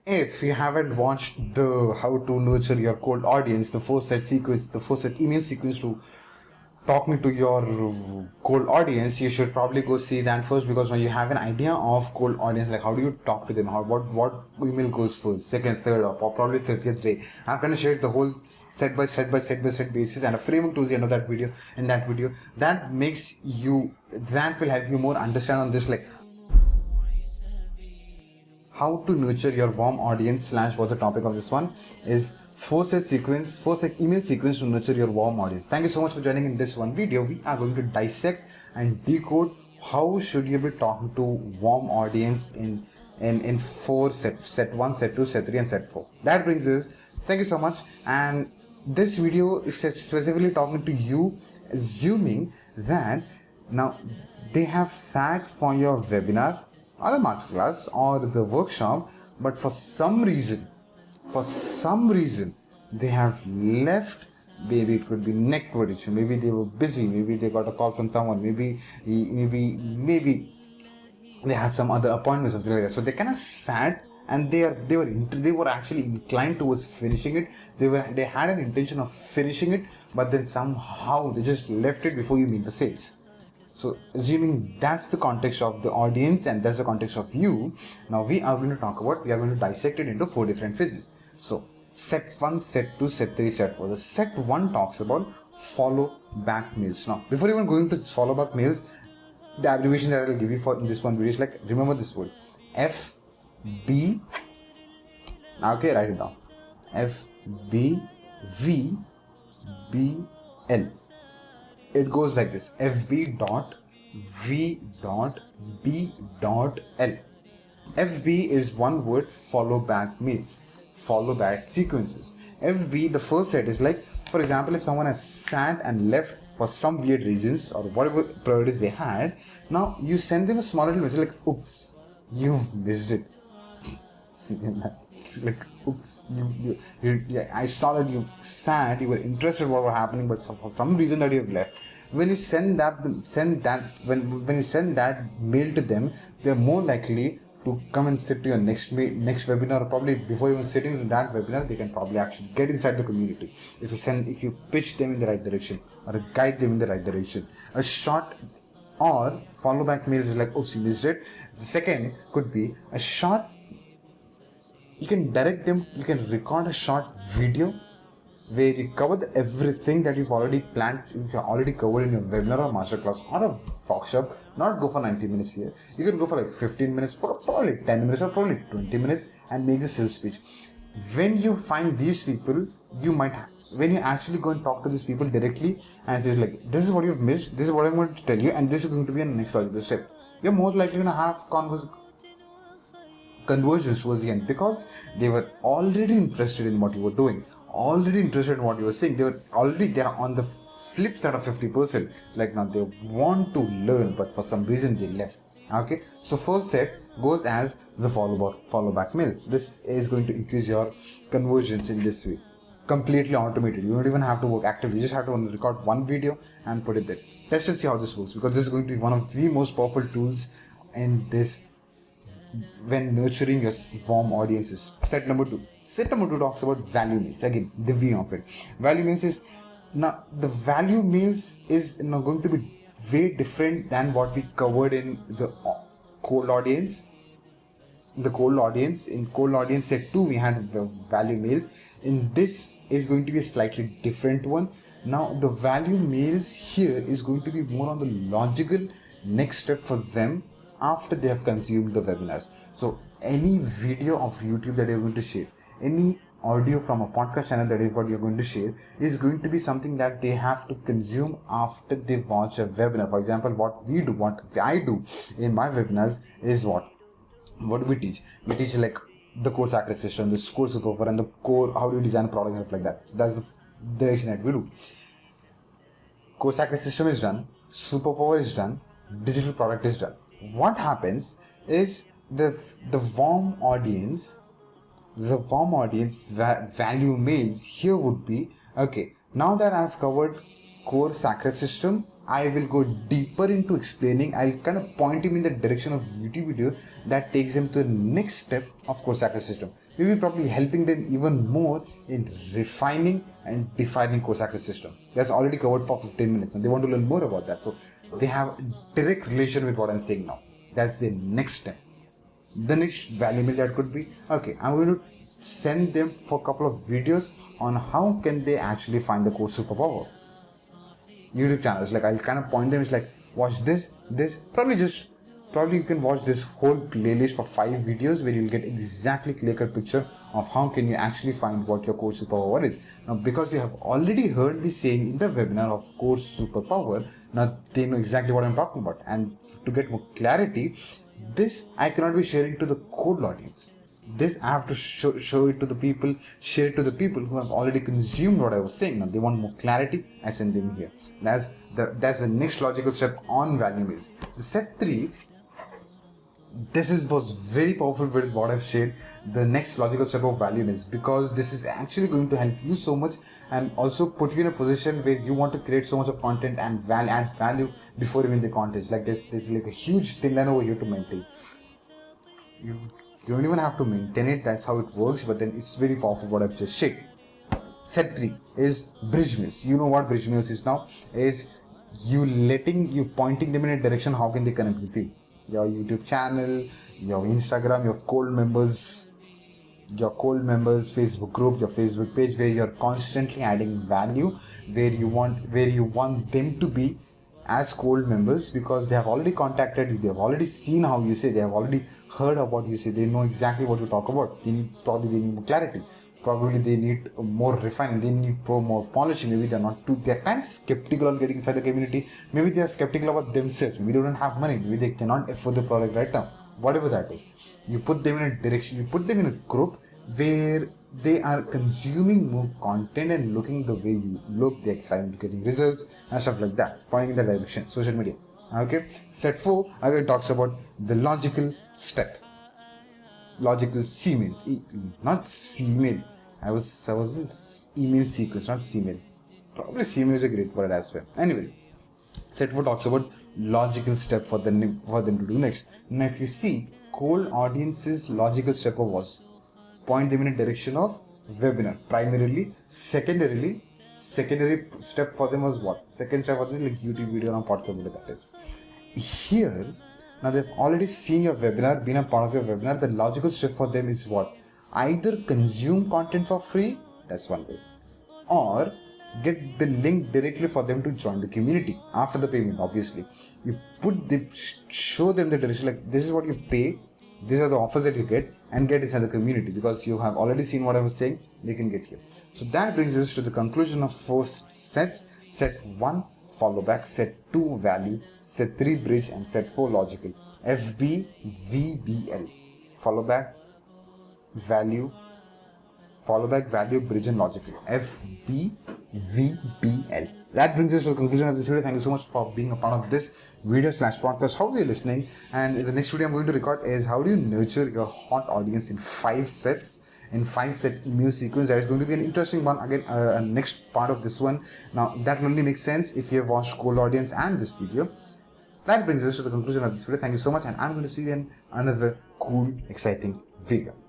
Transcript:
If you haven't watched the how to nurture your cold audience, the four set sequence, the four set email sequence to talking to your cold audience, you should probably go see that first, because when you have an idea of cold audience, like how do you talk to them, how what email goes first, second, third, or probably 30th day. I'm gonna share the whole set by set basis and a framework towards the end of that video. In that video, that will help you more understand on this, like how to nurture your warm audience slash what's the topic of this one is four set email sequence to nurture your warm audience. Thank you so much for joining in this one video. We are going to dissect and decode how should you be talking to warm audience in four set 1, set 2, set 3 and set 4. That brings us, thank you so much. And this video is specifically talking to you, assuming that now they have sat for your webinar or a masterclass or the workshop, but for some reason they have left. Maybe it could be network issue, maybe they were busy, maybe they got a call from someone, maybe they had some other appointment, something like that. So they kind of sat and they were actually inclined towards finishing it. They had an intention of finishing it, but then somehow they just left it before you make the sales. So assuming that's the context of the audience and that's the context of you, now we are going to dissect it into 4 different phases. So set 1, set 2, set 3, set 4. The set 1 talks about follow back mails. Now before even going to follow back mails, the abbreviation that I will give you for in this one video is like, remember this word FB. Okay, write it down. FBVBL. It goes like this: FB.V.B.L. FB is one word, follow back mails, follow back sequences. FB, the first set is like, for example, if someone has sat and left for some weird reasons or whatever priorities they had, now you send them a small little message like, oops, you've missed it. Like, oops, I saw that you sat, you were interested in what was happening, but for some reason that you have left. When you send that mail to them, they're more likely to come and sit to your next webinar, or probably before even sitting in that webinar, they can probably actually get inside the community. If you pitch them in the right direction or guide them in the right direction. A short or follow back mail is like, oops, you missed it. The second could be a short. You can direct them, you can record a short video where you cover everything that you've already planned, you've already covered in your webinar or masterclass or a workshop. Not go for 90 minutes here. You can go for like 15 minutes, probably 10 minutes or probably 20 minutes and make the sales speech. When you find these people, when you actually go and talk to these people directly and say like, this is what you've missed, this is what I'm going to tell you, and this is going to be a next logical step. You're most likely going to have conversions towards the end, because they were already interested in what you were doing, already interested in what you were saying. They're on the flip side of 50%. Like, now they want to learn, but for some reason they left. Okay, so first set goes as the follow back mail. This is going to increase your conversions in this way, completely automated. You don't even have to work actively. You just have to record one video and put it there. Test and see how this works, because this is going to be one of the most powerful tools in this when nurturing your warm audiences. Set number 2 talks about value mails. Again, the V of it. Value mails is, now the value mails is now going to be way different than what we covered in the cold audience. In cold audience set 2 we had value mails. In this is going to be a slightly different one. Now the value mails here is going to be more on the logical next step for them after they have consumed the webinars. So any video of YouTube that you're going to share, any audio from a podcast channel that is what you're going to share, is going to be something that they have to consume after they watch a webinar. For example, what I do in my webinars is what do we teach? We teach like the course acquisition, the course cover, and the core, how do you design a product and stuff like that. So that's the direction that we do. Course acquisition is done, superpower is done, digital product is done. What happens is the warm audience value mails here would be, okay, now that I've covered core sacred system, I will go deeper into explaining. I'll kind of point him in the direction of YouTube video that takes him to the next step of core sacred system. we'll be probably helping them even more in refining and defining course accuracy system. That's already covered for 15 minutes and they want to learn more about that. So they have direct relation with what I'm saying now. That's the next step. The next value meal that could be, okay, I'm going to send them for a couple of videos on how can they actually find the course superpower. YouTube channels, like I'll kind of point them, it's like, watch this, probably you can watch this whole playlist for 5 videos where you'll get exactly clear-cut picture of how can you actually find what your course superpower is. Now, because you have already heard me saying in the webinar of course superpower, now they know exactly what I'm talking about. And to get more clarity, this I cannot be sharing to the cold audience. This I have to show it to the people, share it to the people who have already consumed what I was saying. Now they want more clarity, I send them here. That's the next logical step on value meals. The step 3, was very powerful with what I've shared. The next logical step of value meals, because this is actually going to help you so much and also put you in a position where you want to create so much of content and add value before even the content. Like there's like a huge thin line over here to maintain. You don't even have to maintain it, that's how it works, but then it's very powerful what I've just shared. Step 3 is bridge meals. You know what bridge meals is now? Is you pointing them in a direction, how can they connect with you? Your YouTube channel, your Instagram, your cold members, Facebook group, your Facebook page, where you're constantly adding value, where you want them to be as cold members, because they have already contacted you, they have already seen how you say, they have already heard about you say, they know exactly what you talk about. They need more clarity, probably they need more refining, they need more polishing. Maybe they're kind of skeptical on getting inside the community, maybe they are skeptical about themselves, maybe they don't have money, maybe they cannot afford the product right now, whatever that is. You put them in a direction, you put them in a group where they are consuming more content and looking the way you look, they're excited to getting results and stuff like that, pointing in that direction, social media. Okay, step 4 again talks about the logical step, logical C-mail, not C-mail. I was in email sequence, not C-mail. Probably C-mail is a great word as well. Anyways, step 4 talks about logical step for them to do next. Now, if you see, cold audience's logical step was point them in a direction of webinar primarily. Secondary step for them was what? Second step for them like YouTube video or podcast video, that is. Here, now they've already seen your webinar, been a part of your webinar. The logical step for them is what? Either consume content for free, that's one way, or get the link directly for them to join the community after the payment. Obviously, you show them the direction, like this is what you pay, these are the offers that you get, and get inside the community, because you have already seen what I was saying, they can get here. So that brings us to the conclusion of 4 sets. Set 1 follow back, set 2 value, set 3 bridge, and set 4 logical. FBVBL, follow back, value, bridge, and logical. FBVBL. That brings us to the conclusion of this video. Thank you so much for being a part of this video / podcast. How are you listening? And in the next video I'm going to record is how do you nurture your hot audience in 5 sets, in 5-set email sequence. That is going to be an interesting one. Again, next part of this one. Now that will only make sense if you have watched cold audience and this video. That brings us to the conclusion of this video. Thank you so much, and I'm going to see you in another cool, exciting video.